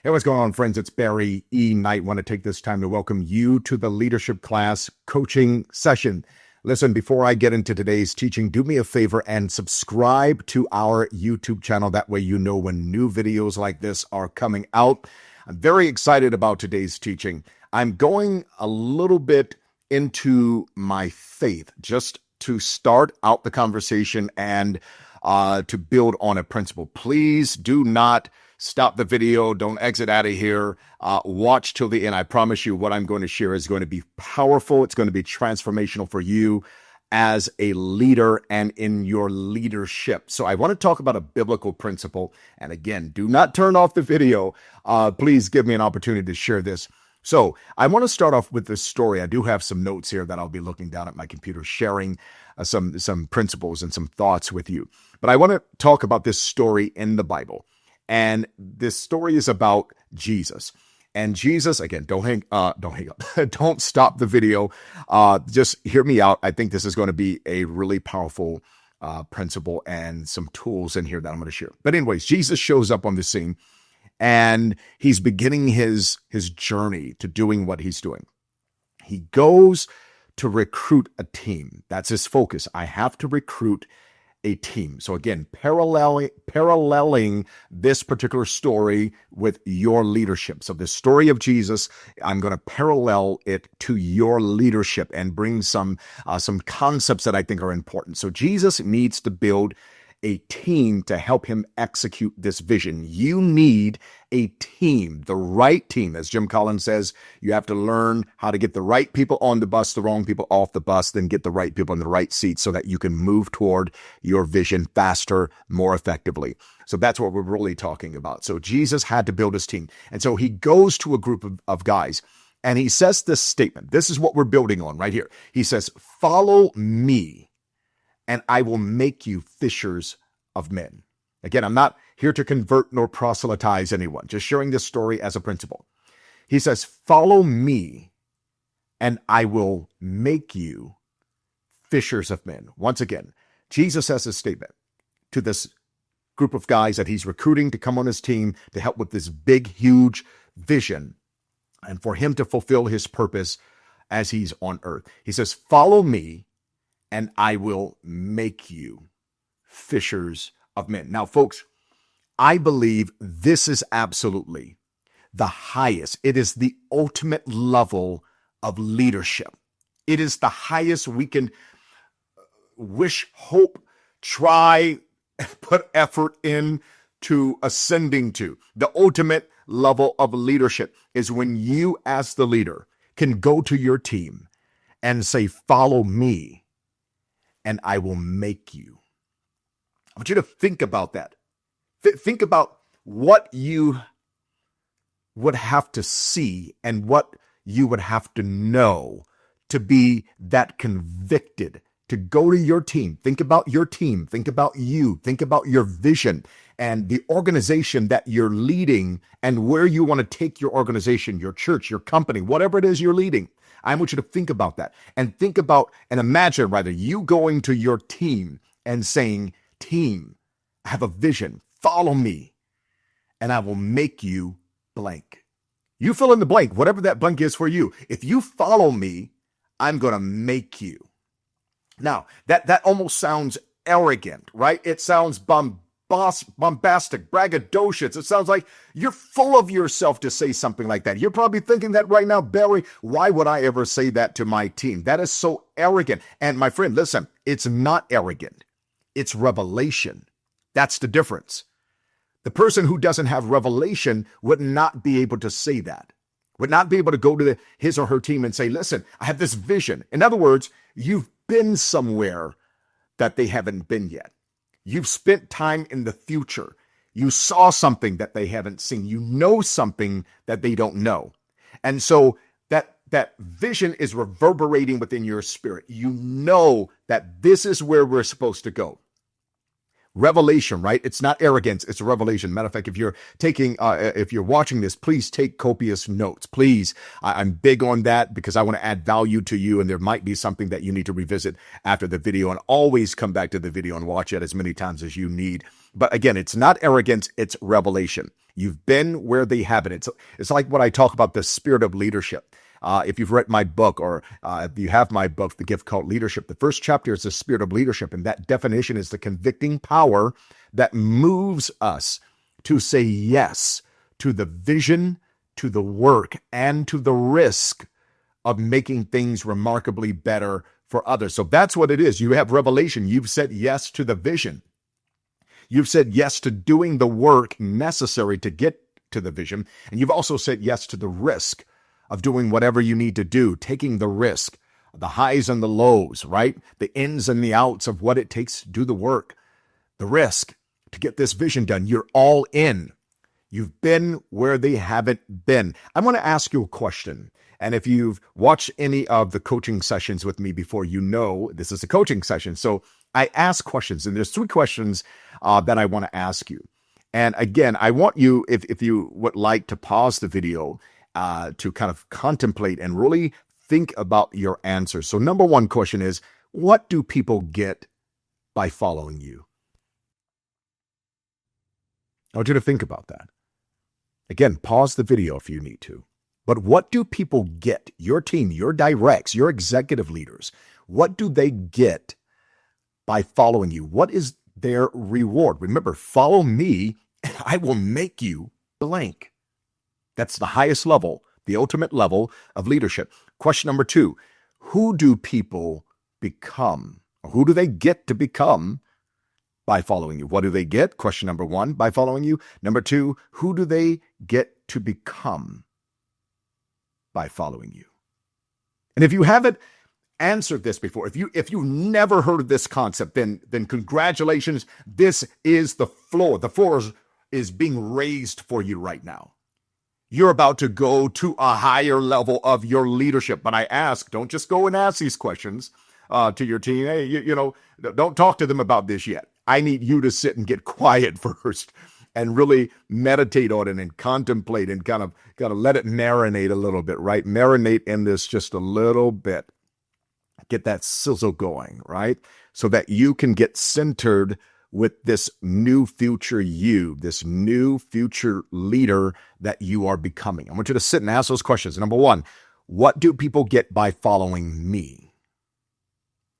Hey, what's going on, friends? It's Barry E. Knight. I want to take this time to welcome you to the leadership class coaching session. Listen, before I get into today's teaching, do me a favor and subscribe to our YouTube channel. That way you know when new videos like this are coming out. I'm very excited about today's teaching. I'm going a little bit into my faith just to start out the conversation and to build on a principle. Please do not stop the video. Don't exit out of here. Watch till the end. I promise you what I'm going to share is going to be powerful. It's going to be transformational for you as a leader and in your leadership. So I want to talk about a biblical principle. And again, do not turn off the video. Please give me an opportunity to share this. So I want to start off with this story. I do have some notes here that I'll be looking down at my computer, sharing some principles and some thoughts with you. But I want to talk about this story in the Bible. And this story is about Jesus. And Jesus, again, don't hang up, don't stop the video. Just hear me out. I think this is going to be a really powerful principle and some tools in here that I'm going to share. But anyways, Jesus shows up on the scene and he's beginning his journey to doing what he's doing. He goes to recruit a team. That's his focus. I have to recruit a team. So again, paralleling this particular story with your leadership. So the story of Jesus, I'm going to parallel it to your leadership and bring some concepts that I think are important. So Jesus needs to build a team to help him execute this vision. You need a team, the right team. As Jim Collins says, you have to learn how to get the right people on the bus, the wrong people off the bus, then get the right people in the right seats so that you can move toward your vision faster, more effectively. So that's what we're really talking about. So Jesus had to build his team. And so he goes to a group of guys and he says this statement. This is what we're building on right here. He says, "Follow me, and I will make you fishers of men." Again, I'm not here to convert nor proselytize anyone, just sharing this story as a principle. He says, "Follow me, and I will make you fishers of men." Once again, Jesus has a statement to this group of guys that he's recruiting to come on his team to help with this big, huge vision and for him to fulfill his purpose as he's on earth. He says, "Follow me, and I will make you fishers of men." Now, folks, I believe this is absolutely the highest. It is the ultimate level of leadership. It is the highest we can wish, hope, try, put effort into ascending to. The ultimate level of leadership is when you, as the leader, can go to your team and say, "Follow me, and I will make you." I want you to think about that. Think about what you would have to see and what you would have to know to be that convicted, to go to your team. Think about your team. Think about you. Think about your vision and the organization that you're leading and where you want to take your organization, your church, your company, whatever it is you're leading. I want you to think about that and think about and imagine rather you going to your team and saying, "Team, I have a vision. Follow me, and I will make you blank." You fill in the blank, whatever that blank is for you. If you follow me, I'm going to make you. Now, that almost sounds arrogant, right? It sounds bombastic, braggadocious. It sounds like you're full of yourself to say something like that. You're probably thinking that right now, "Barry, why would I ever say that to my team? That is so arrogant." And my friend, listen, it's not arrogant. It's revelation. That's the difference. The person who doesn't have revelation would not be able to say that, would not be able to go to his or her team and say, "Listen, I have this vision." In other words, you've been somewhere that they haven't been yet. You've spent time in the future. You saw something that they haven't seen. You know something that they don't know. And so that vision is reverberating within your spirit. You know that this is where we're supposed to go. Revelation, right? It's not arrogance, it's a revelation. Matter of fact, if you're watching this, please take copious notes. Please, I'm big on that because I want to add value to you, and there might be something that you need to revisit after the video, and always come back to the video and watch it as many times as you need But again, it's not arrogance, it's revelation. You've been where they haven't. It's like what I talk about, the spirit of leadership. If you've read my book, or if you have my book, The Gift Called Leadership, the first chapter is the spirit of leadership. And that definition is the convicting power that moves us to say yes to the vision, to the work, and to the risk of making things remarkably better for others. So that's what it is. You have revelation. You've said yes to the vision. You've said yes to doing the work necessary to get to the vision. And you've also said yes to the risk of doing whatever you need to do, taking the risk, the highs and the lows, right? The ins and the outs of what it takes to do the work, the risk to get this vision done. You're all in. You've been where they haven't been. I want to ask you a question. And if you've watched any of the coaching sessions with me before, you know this is a coaching session. So I ask questions, and there's 3 questions that I want to ask you. And again, I want you, if you would like to pause the video to kind of contemplate and really think about your answers. So number 1 question is, what do people get by following you? I want you to think about that. Again, pause the video if you need to. But what do people get? Your team, your directs, your executive leaders, what do they get by following you? What is their reward? Remember, follow me and I will make you blank. That's the highest level, the ultimate level of leadership. Question number 2, who do people become? Or who do they get to become by following you? What do they get? Question number 1, by following you. Number 2, who do they get to become by following you? And if you haven't answered this before, if you've never heard of this concept, then congratulations. This is the floor. The floor is being raised for you right now. You're about to go to a higher level of your leadership. But I ask, don't just go and ask these questions to your team. Hey, you know, don't talk to them about this yet. I need you to sit and get quiet first and really meditate on it and contemplate and kind of let it marinate a little bit, right? Marinate in this just a little bit. Get that sizzle going, right? So that you can get centered with this new future you, this new future leader that you are becoming. I want you to sit and ask those questions. Number 1, what do people get by following me?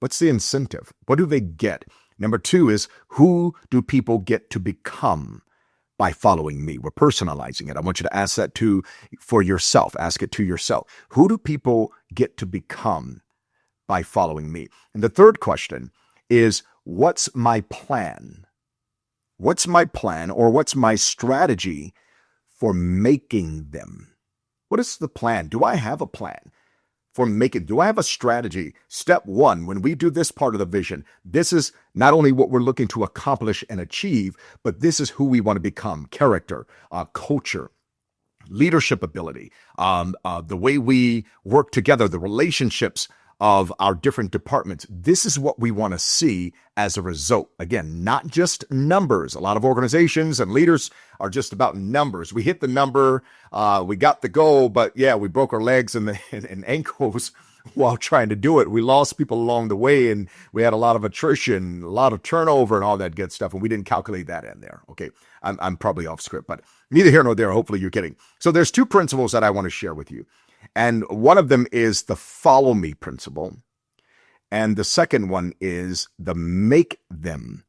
What's the incentive? What do they get? Number 2 is, who do people get to become by following me? We're personalizing it. I want you to ask that for yourself. Ask it to yourself. Who do people get to become by following me? And the third question is, what's my plan? What's my plan, or what's my strategy for making them? What is the plan? Do I have a plan for making? Do I have a strategy? Step 1, when we do this part of the vision, this is not only what we're looking to accomplish and achieve, but this is who we want to become: character, culture, leadership ability, the way we work together, the relationships of our different departments. This is what we want to see as a result. Again, not just numbers. A lot of organizations and leaders are just about numbers. We hit the number, we got the goal, but yeah, we broke our legs and ankles while trying to do it. We lost people along the way, and we had a lot of attrition, a lot of turnover, and all that good stuff, and we didn't calculate that in there. Okay, I'm probably off script, but neither here nor there. Hopefully you're getting. So there's 2 principles that I want to share with you. And one of them is the follow me principle. And the second one is the make them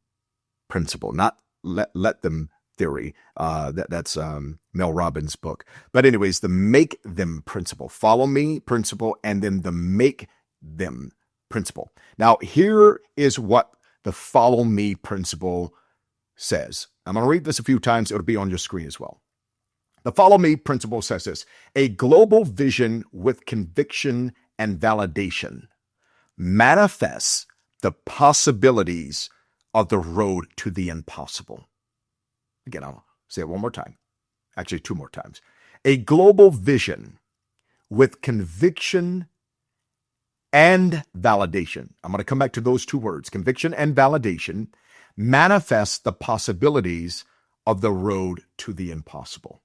principle, not let them theory. That's Mel Robbins' book. But anyways, the make them principle, follow me principle, and then the make them principle. Now, here is what the follow me principle says. I'm going to read this a few times. It'll be on your screen as well. The follow me principle says this: a global vision with conviction and validation manifests the possibilities of the road to the impossible. Again, I'll say it one more time. Actually, 2 more times. A global vision with conviction and validation. I'm going to come back to those 2 words, conviction and validation, manifests the possibilities of the road to the impossible.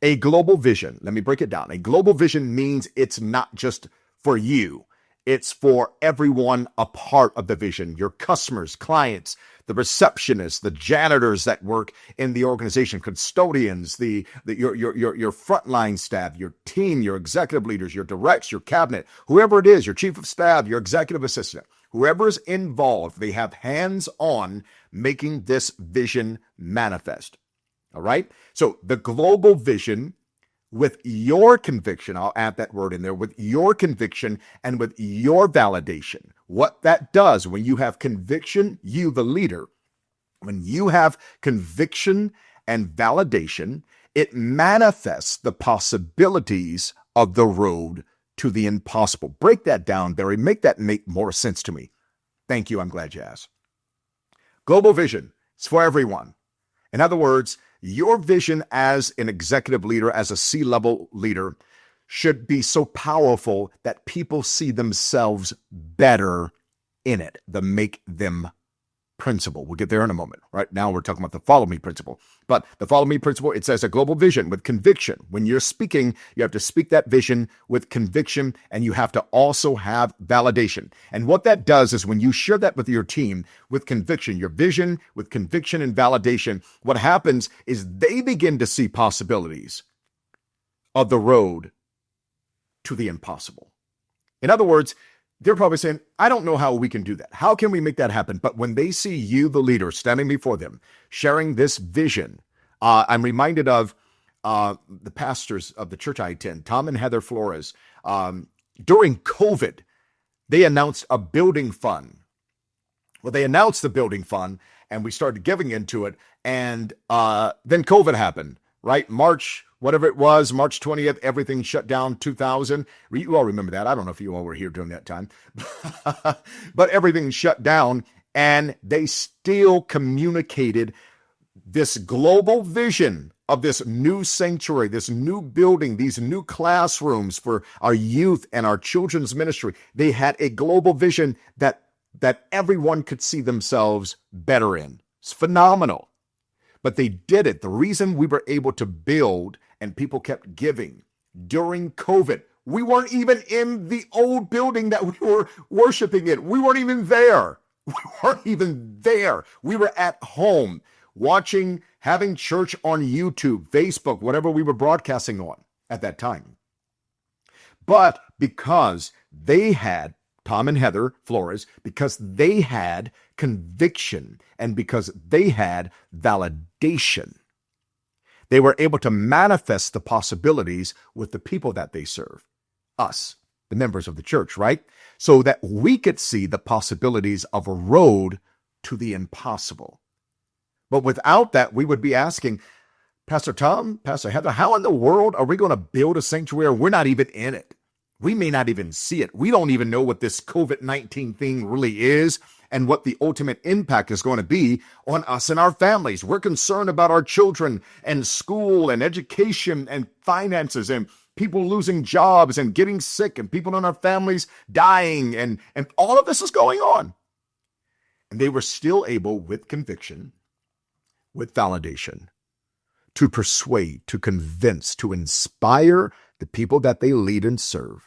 A global vision, let me break it down. A global vision means it's not just for you. It's for everyone a part of the vision, your customers, clients, the receptionists, the janitors that work in the organization, custodians, your frontline staff, your team, your executive leaders, your directs, your cabinet, whoever it is, your chief of staff, your executive assistant, whoever's involved, they have hands on making this vision manifest. All right. So the global vision, with your conviction, I'll add that word in there, with your conviction and with your validation. What that does when you have conviction, you, the leader, when you have conviction and validation, it manifests the possibilities of the road to the impossible. Break that down, Barry. Make that make more sense to me. Thank you. I'm glad you asked. Global vision is for everyone. In other words, your vision as an executive leader, as a C-level leader, should be so powerful that people see themselves better in it, the make them principle. We'll get there in a moment. Right now, we're talking about the follow me principle. But the follow me principle, it says a global vision with conviction. When you're speaking, you have to speak that vision with conviction, and you have to also have validation. And what that does is when you share that with your team with conviction, your vision with conviction and validation, what happens is they begin to see possibilities of the road to the impossible. In other words, they're probably saying, I don't know how we can do that. How can we make that happen? But when they see you, the leader, standing before them, sharing this vision, I'm reminded of the pastors of the church I attend, Tom and Heather Flores. During COVID, they announced a building fund. Well, they announced the building fund, and we started giving into it. And then COVID happened, right? March, whatever it was, March 20th, everything shut down, 2000. You all remember that. I don't know if you all were here during that time. But everything shut down, and they still communicated this global vision of this new sanctuary, this new building, these new classrooms for our youth and our children's ministry. They had a global vision that everyone could see themselves better in. It's phenomenal. But they did it. The reason we were able to build and people kept giving during COVID, we weren't even in the old building that we were worshiping in. We weren't even there. We weren't even there. We were at home watching, having church on YouTube, Facebook, whatever we were broadcasting on at that time. But because they had, Tom and Heather Flores, because they had conviction and because they had validation, they were able to manifest the possibilities with the people that they serve, us, the members of the church, right? So that we could see the possibilities of a road to the impossible. But without that, we would be asking, Pastor Tom, Pastor Heather, how in the world are we going to build a sanctuary? We're not even in it. We may not even see it. We don't even know what this COVID-19 thing really is and what the ultimate impact is going to be on us and our families. We're concerned about our children and school and education and finances and people losing jobs and getting sick and people in our families dying. And all of this is going on. And they were still able, with conviction, with validation, to persuade, to convince, to inspire the people that they lead and serve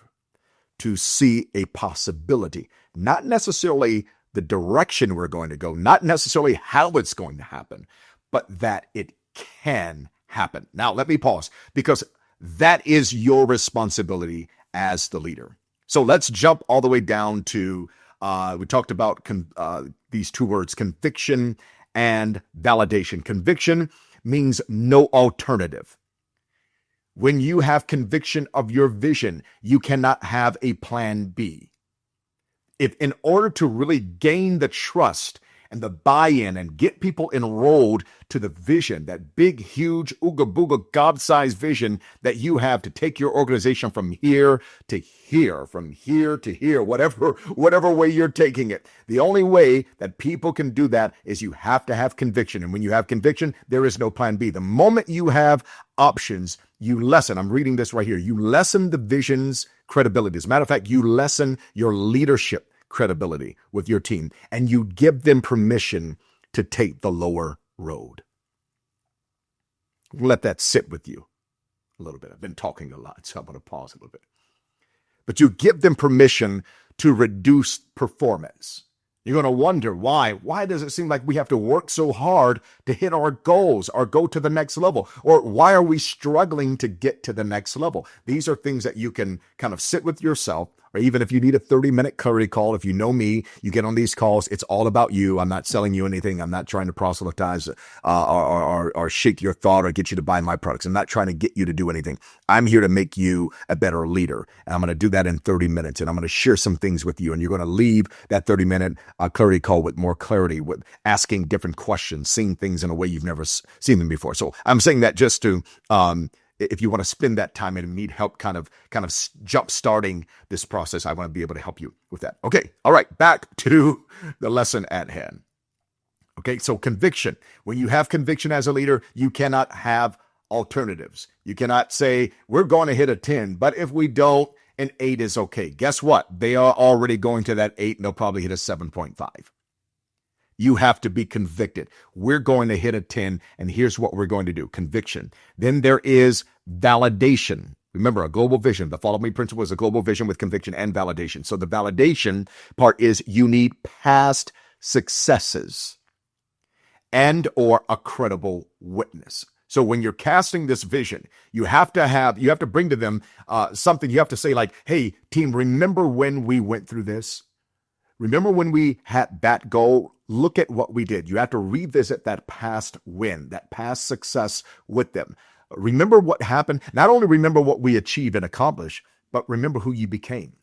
to see a possibility, not necessarily the direction we're going to go, not necessarily how it's going to happen, but that it can happen. Now, let me pause, because that is your responsibility as the leader. So let's jump all the way down to, we talked about these two words, conviction and validation. Conviction means no alternative. When you have conviction of your vision, you cannot have a plan B. If in order to really gain the trust and the buy-in and get people enrolled to the vision, that big, huge, ooga booga, God-sized vision that you have to take your organization from here to here, from here to here, whatever way you're taking it. The only way that people can do that is you have to have conviction. And when you have conviction, there is no plan B. The moment you have options, you lessen, I'm reading this right here, you lessen the vision's credibility. As a matter of fact, you lessen your leadership credibility with your team, and you give them permission to take the lower road. Let that sit with you a little bit. I've been talking a lot, so I'm going to pause a little bit. but you give them permission to reduce performance. You're going to wonder why. Why does it seem like we have to work so hard to hit our goals or go to the next level? Or why are we struggling to get to the next level? These are things that you can kind of sit with yourself, or even if you need a 30-minute curry call, if you know me, you get on these calls, it's all about you. I'm not selling you anything. I'm not trying to proselytize or shake your thought or get you to buy my products. I'm not trying to get you to do anything. I'm here to make you a better leader. And I'm going to do that in 30 minutes. And I'm going to share some things with you. And you're going to leave that 30-minute curry call with more clarity, with asking different questions, seeing things in a way you've never seen them before. So I'm saying that just to, if you want to spend that time and need help kind of jump starting this process, I want to be able to help you with that. Okay. All right. Back to the lesson at hand. Okay. So conviction. When you have conviction as a leader, you cannot have alternatives. You cannot say, we're going to hit a 10, but if we don't, an 8 is okay. Guess what? They are already going to that 8 and they'll probably hit a 7.5. You have to be convicted. We're going to hit a 10, and here's what we're going to do. Conviction. Then there is validation. Remember, a global vision. The follow me principle is a global vision with conviction and validation. So the validation part is you need past successes and or a credible witness. So when you're casting this vision, you have to bring to them something. You have to say like, hey, team, remember when we went through this? Remember when we had that goal? Look at what we did. You have to revisit that past win, that past success with them. Remember what happened. Not only remember what we achieved and accomplished, but remember who you became.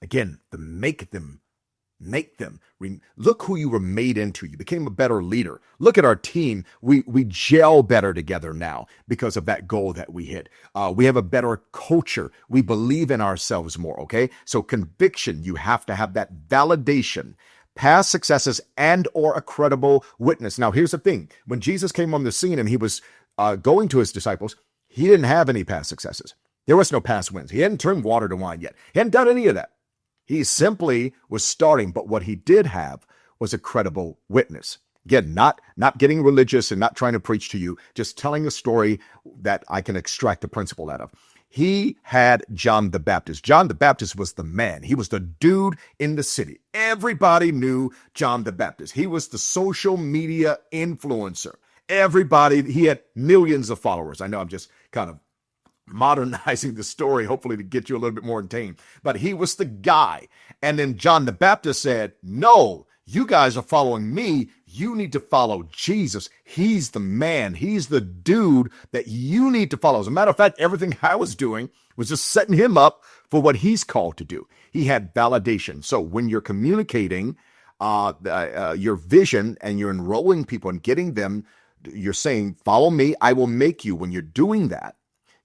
Again, make them. Look who you were made into. You became a better leader. Look at our team. We gel better together now because of that goal that we hit. We have a better culture. We believe in ourselves more, okay? So conviction, you have to have that validation, past successes, and or a credible witness. Now, here's the thing. When Jesus came on the scene and he was going to his disciples, he didn't have any past successes. There was no past wins. He hadn't turned water to wine yet. He hadn't done any of that. He simply was starting, but what he did have was a credible witness. Again, not getting religious and not trying to preach to you, just telling a story that I can extract the principle out of. He had John the Baptist. John the Baptist was the man. He was the dude in the city. Everybody knew John the Baptist. He was the social media influencer. He had millions of followers. I know I'm just kind of modernizing the story, hopefully to get you a little bit more entertained. But he was the guy. And then John the Baptist said, no, you guys are following me. You need to follow Jesus. He's the man. He's the dude that you need to follow. As a matter of fact, everything I was doing was just setting him up for what he's called to do. He had validation. So when you're communicating your vision and you're enrolling people and getting them, you're saying, follow me, I will make you. When you're doing that,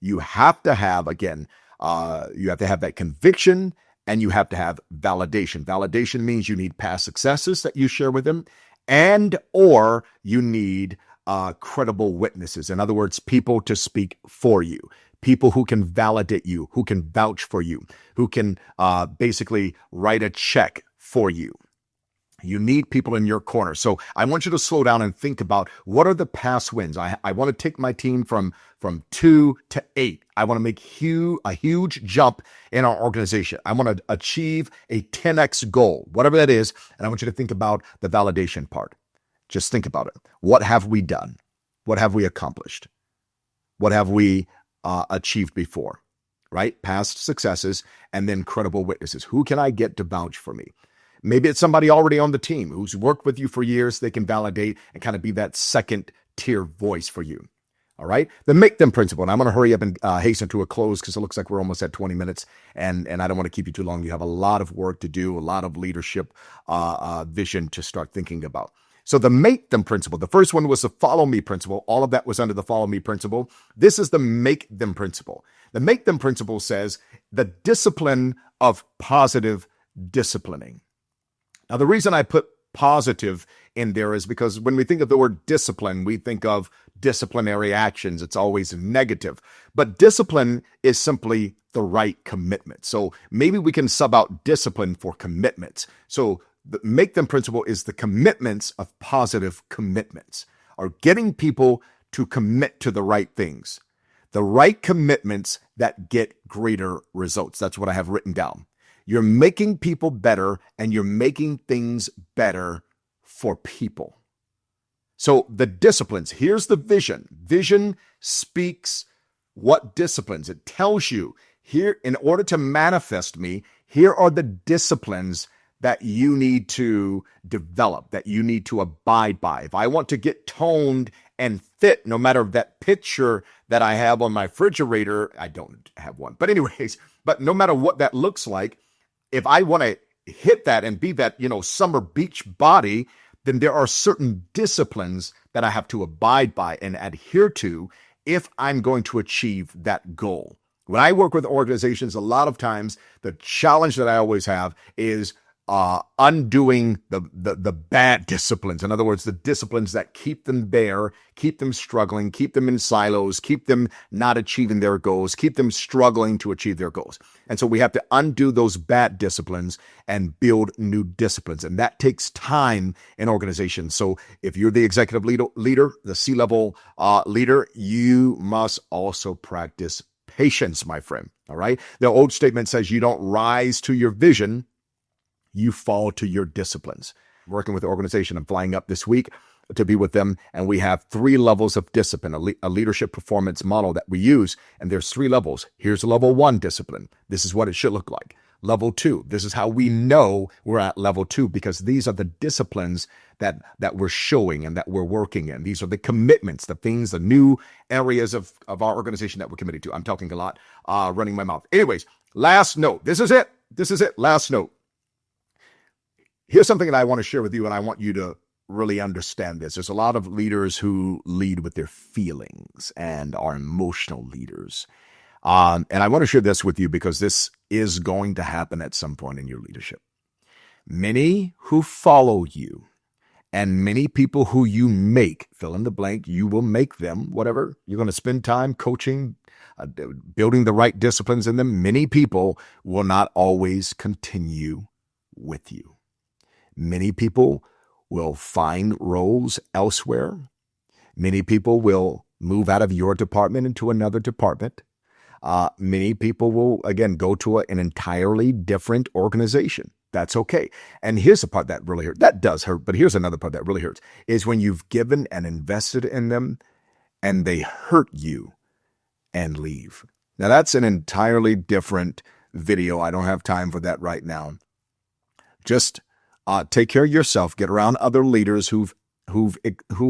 you have to have, again, you have to have that conviction and you have to have validation. Validation means you need past successes that you share with them and or you need credible witnesses. In other words, people to speak for you, people who can validate you, who can vouch for you, who can basically write a check for you. You need people in your corner. So I want you to slow down and think about what are the past wins. I want to take my team from 2 to 8. I want to make a huge jump in our organization. I want to achieve a 10x goal, whatever that is. And I want you to think about the validation part. Just think about it. What have we done? What have we accomplished? What have we achieved before? Right? Past successes and then credible witnesses. Who can I get to vouch for me? Maybe it's somebody already on the team who's worked with you for years. They can validate and kind of be that second tier voice for you. All right. The make them principle. And I'm going to hurry up and hasten to a close because it looks like we're almost at 20 minutes and I don't want to keep you too long. You have a lot of work to do, a lot of leadership vision to start thinking about. So the make them principle, the first one was the follow me principle. All of that was under the follow me principle. This is the make them principle. The make them principle says the discipline of positive disciplining. Now, the reason I put positive in there is because when we think of the word discipline, we think of disciplinary actions. It's always negative. But discipline is simply the right commitment. So maybe we can sub out discipline for commitments. So the make them principle is the commitments of positive commitments, or getting people to commit to the right things. The right commitments that get greater results. That's what I have written down. You're making people better, and you're making things better for people. So the disciplines, here's the vision. Vision speaks what disciplines. It tells you here, in order to manifest me, here are the disciplines that you need to develop, that you need to abide by. If I want to get toned and fit, no matter that picture that I have on my refrigerator, I don't have one, but anyways, but no matter what that looks like, if I want to hit that and be that, summer beach body, then there are certain disciplines that I have to abide by and adhere to if I'm going to achieve that goal. When I work with organizations, a lot of times the challenge that I always have is undoing the bad disciplines. In other words, the disciplines that keep them bare, keep them struggling, keep them in silos, keep them not achieving their goals, keep them struggling to achieve their goals. And so we have to undo those bad disciplines and build new disciplines. And that takes time in organizations. So if you're the executive leader, the C-level leader, you must also practice patience, my friend. All right. The old statement says you don't rise to your vision, you fall to your disciplines. I'm working with the organization. I'm flying up this week to be with them. And we have 3 levels of discipline, a leadership performance model that we use. And there's 3 levels. Here's level 1 discipline. This is what it should look like. Level 2, this is how we know we're at level 2, because these are the disciplines that we're showing and that we're working in. These are the commitments, the things, the new areas of our organization that we're committed to. I'm talking a lot, running my mouth. Anyways, last note. This is it. Last note. Here's something that I want to share with you, and I want you to really understand this. There's a lot of leaders who lead with their feelings and are emotional leaders. And I want to share this with you because this is going to happen at some point in your leadership. Many who follow you and many people who you make, fill in the blank, you will make them, whatever. You're going to spend time coaching, building the right disciplines in them. Many people will not always continue with you. Many people will find roles elsewhere. Many people will move out of your department into another department. Many people will, again, go to an entirely different organization. That's okay. And here's the part that really hurts. That does hurt, but here's another part that really hurts, is when you've given and invested in them and they hurt you and leave. Now, that's an entirely different video. I don't have time for that right now. Just take care of yourself. Get around other leaders who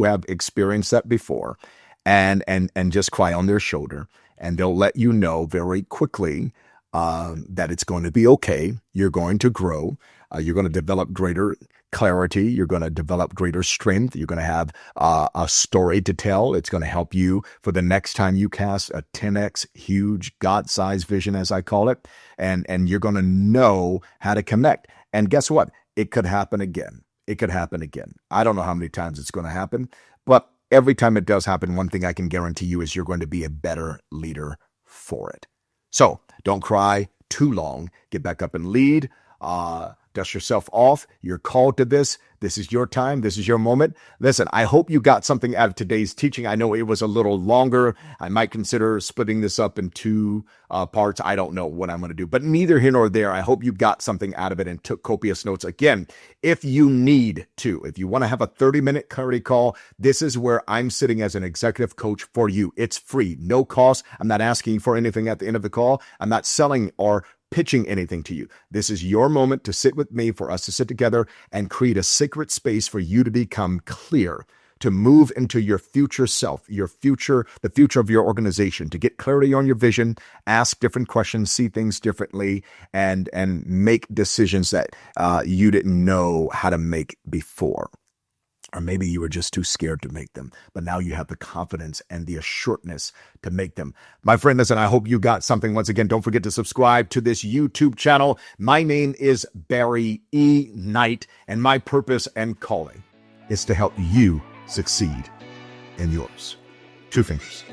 have experienced that before, and just cry on their shoulder, and they'll let you know very quickly that it's going to be okay. You're going to grow. You're going to develop greater clarity. You're going to develop greater strength. You're going to have a story to tell. It's going to help you for the next time you cast a 10x huge God-sized vision, as I call it, and you're going to know how to connect. And guess what? It could happen again. It could happen again. I don't know how many times it's going to happen, but every time it does happen, one thing I can guarantee you is you're going to be a better leader for it. So don't cry too long. Get back up and lead. Dust yourself off. You're called to this. This is your time. This is your moment. Listen, I hope you got something out of today's teaching. I know it was a little longer. I might consider splitting this up in 2 parts. I don't know what I'm going to do, but neither here nor there. I hope you got something out of it and took copious notes. Again, if you need to, if you want to have a 30-minute clarity call, this is where I'm sitting as an executive coach for you. It's free, no cost. I'm not asking for anything at the end of the call. I'm not selling or pitching anything to you. This is your moment to sit with me, for us to sit together and create a sacred space for you to become clear, to move into your future self, your future, the future of your organization, to get clarity on your vision, ask different questions, see things differently, and make decisions that you didn't know how to make before. Or maybe you were just too scared to make them, but now you have the confidence and the assuredness to make them. My friend, listen, I hope you got something. Once again, don't forget to subscribe to this YouTube channel. My name is Barry E. Knight, and my purpose and calling is to help you succeed in yours. 2 fingers.